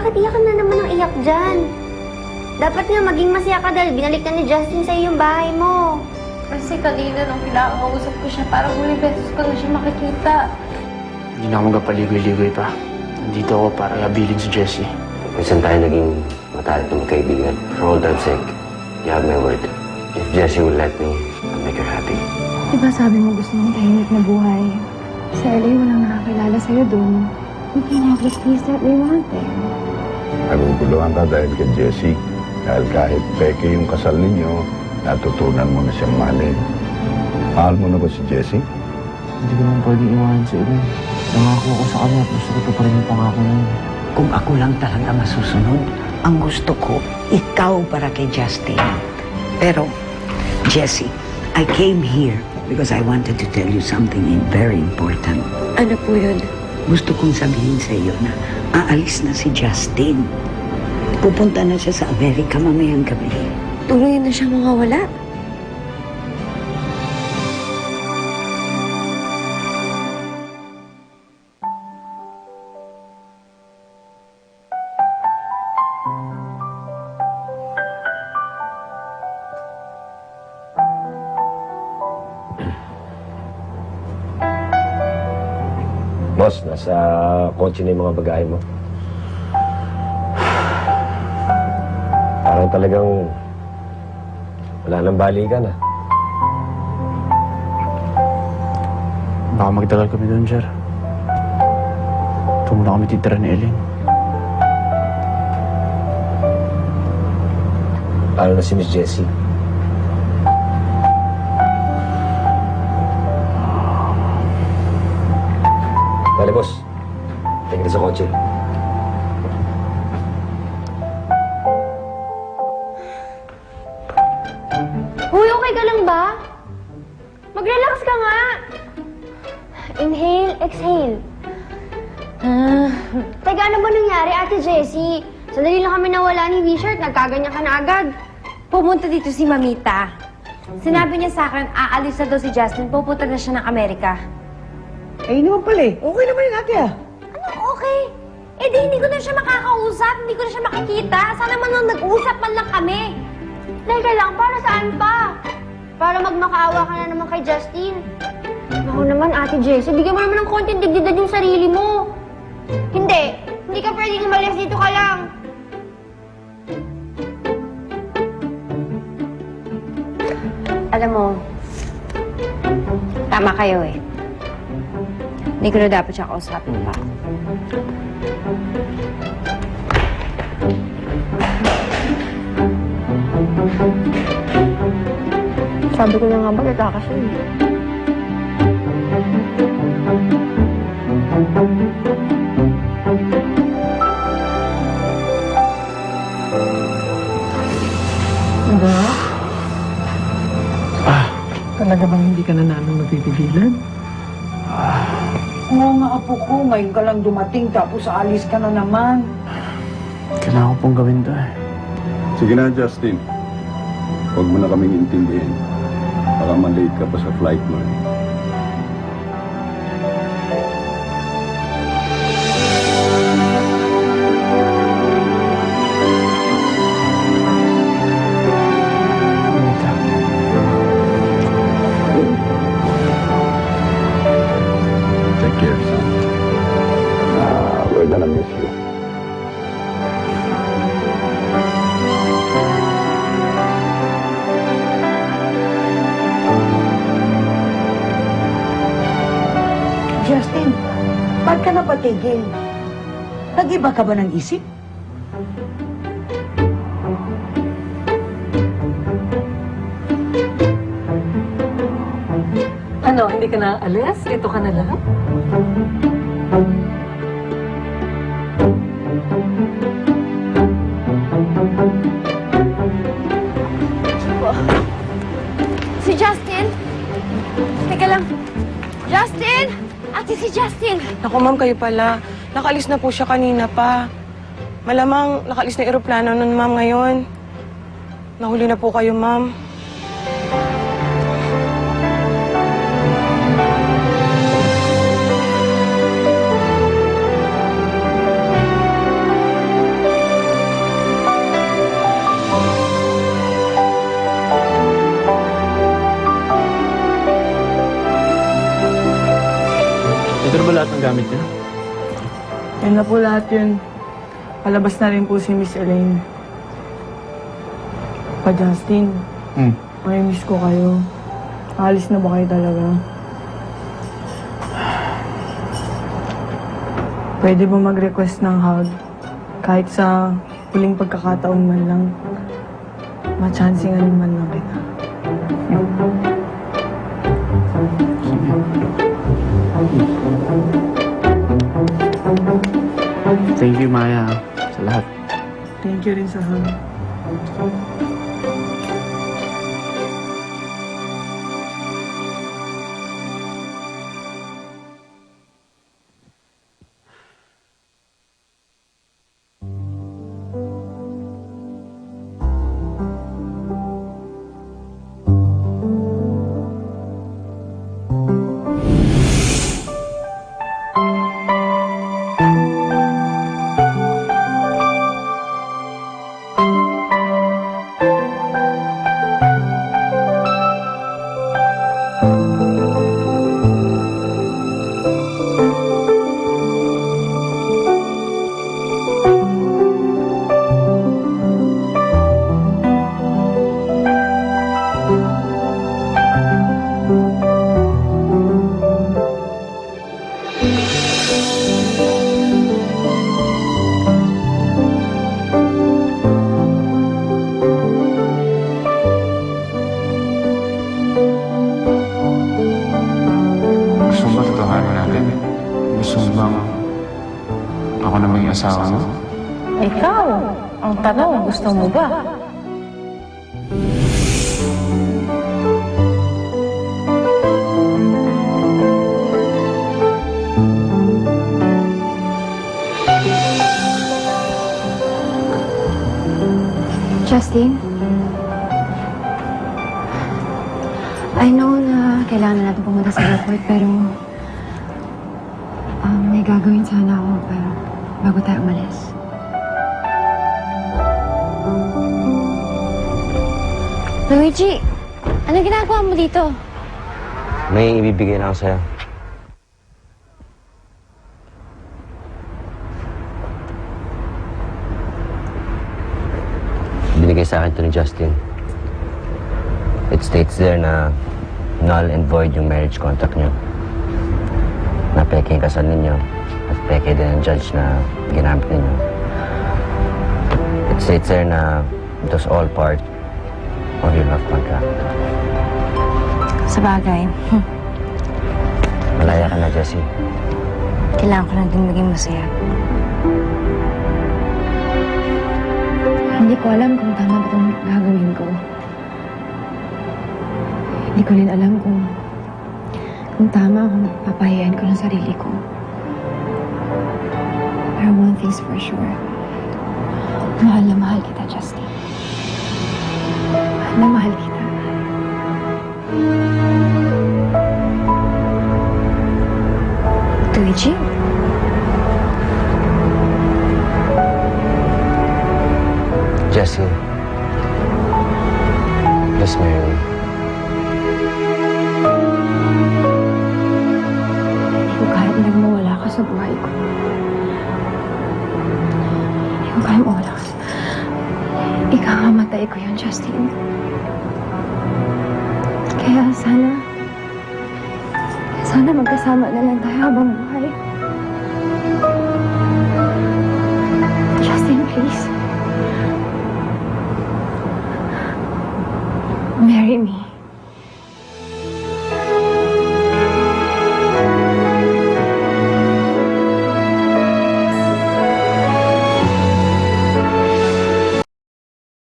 bakit iyak ka na naman ng iyak dyan? Dapat nga maging masaya ka dahil binalik na ni Justin sa yung bahay mo. Kasi kanina nung pinakausap ko siya, parang huling beses ko na siya makikita. Hindi na ako magkapaligoy-ligoy pa. Nandito ako para habilin si Jessie. Minsan tayo naging matalik na magkaibigan. For all time's sake, you have my word. If Jessie will let me, I'll make her happy. Diba sabi mo gusto mong tahimik na buhay? Sa LA, walang nakakilala sa'yo dun. You can have the peace that we wanted. Naguguluhan ka dahil kay Jessie. Dahil kahit peke yung kasal ninyo, natutunan mo na siyang mahalin. Mahal mo na ba si Jessie? Hindi ko naman pwedeng iwanan si Ellen. Nangako ako sa kanya at gusto ko ito pa rin yung pangako na yun. Kung ako lang talaga masusunod, ang gusto ko, ikaw para kay Justin. Pero, Jessie, I came here because I wanted to tell you something very important. Ano po yun? Gusto kong sabihin sa iyo na aalis na si Justin. Pupunta na siya sa Amerika mamayang gabi. Tuloy na siyang mawawala. Boss, nasa kotse na yung mga bagahe mo. Parang talagang wala nang balikan, ah. Baka magtagal kami doon, sir. Ito muna kami titira ni Ellen. Paano na si Miss Jessie? Dali, boss. Tingin na sa kotse. Uy, okay ka lang ba? Mag-relax ka nga. Inhale, exhale. Teka, ano ba nangyari, Ate Jessie? Sandali lang kami nawala ni Richard, nagkaganyan ka na agad. Pumunta dito si Mamita. Sinabi niya sa akin, aalis na daw si Justin, pupunta na siya ng Amerika. Eh, hindi naman pala eh. Okay naman yun ate ah. Anong okay? Eh di hindi ko na siya makakausap, hindi ko na siya makikita. Sana man nang nag-usap man lang kami. Teka lang, para saan pa? Para magmakaawa ka na naman kay Justin. Ako naman, Ate Jessie, bigyan mo naman ng konting dignidad yung sarili mo. Hindi ka pwedeng umalis, dito ka lang. Alam mo, tama kayo eh. Hindi ko na dapat siya kausapin pa. Sabi ko na nga ba, nagkakasya eh. Diba? Talaga bang hindi ka na namin mapipigilan? Oo nga, apo ko. Ngayon ka lang dumating tapos aalis ka na naman. Kailangan ko pong gawin to eh. Sige na, Justin. Huwag mo na kaming intindihin. Baka malate ka pa sa flight mo. Take care, son. We're gonna miss you. Justin, ba't ka napatigil? Nag-iba ka ba ng isip? Ano, hindi ka na alis? Ito ka na lang? Si Justin? Teka lang. Justin! Ate, si Justin! Naku, ma'am, kayo pala. Nakalis na po siya kanina pa. Malamang nakalis na eroplano nun, ma'am, ngayon. Nahuli na po kayo, ma'am. ang gamit niya? Yan na po lahat yun. Palabas na rin po si Miss Elaine. Pa Justin, may miss ko kayo. Alis na ba kayo talaga? Pwede ba mag-request ng hug? Kahit sa huling pagkakataon man lang. Machansingan man lang kita. Thank you, Maya, sa lahat. Thank you rin sa hug. Gusto mo ba totohanin natin? Gusto mo bang ako na maging asawa mo? Ikaw, ang tanong, gusto mo ba? Justin? I know na kailangan natin pumunta sa airport, pero may gagawin sana ako bago tayo umalis. Luigi, anong ginagawa mo dito? May ibibigay na ako sa'yo. Binigay sa akin ito ni Justin. It states there na null and void yung marriage contract niyo. Na peke yung kasal ninyo at peke din ang judge na ginamit ninyo. It states there na it was all part of your love contract. Sa bagay, Malaya ka na, Jessie. kailangan ko lang din maging masaya. Hindi ko alam kung tama ba itong gagawin ko. Hindi ko rin alam kung tama kung papahiyain ko ng sarili ko. Pero one thing's for sure. Mahal na mahal kita, Justin. Mahal na mahal kita. Luigi? Jessie, please marry me. Hindi ko kahit na mawala ka sa buhay ko. Hindi ko kaya mawala ka. Ikakamatay ko yun, Justin. Kaya sana magkasama na lang tayo habang buhay. Justin, please. Marry me.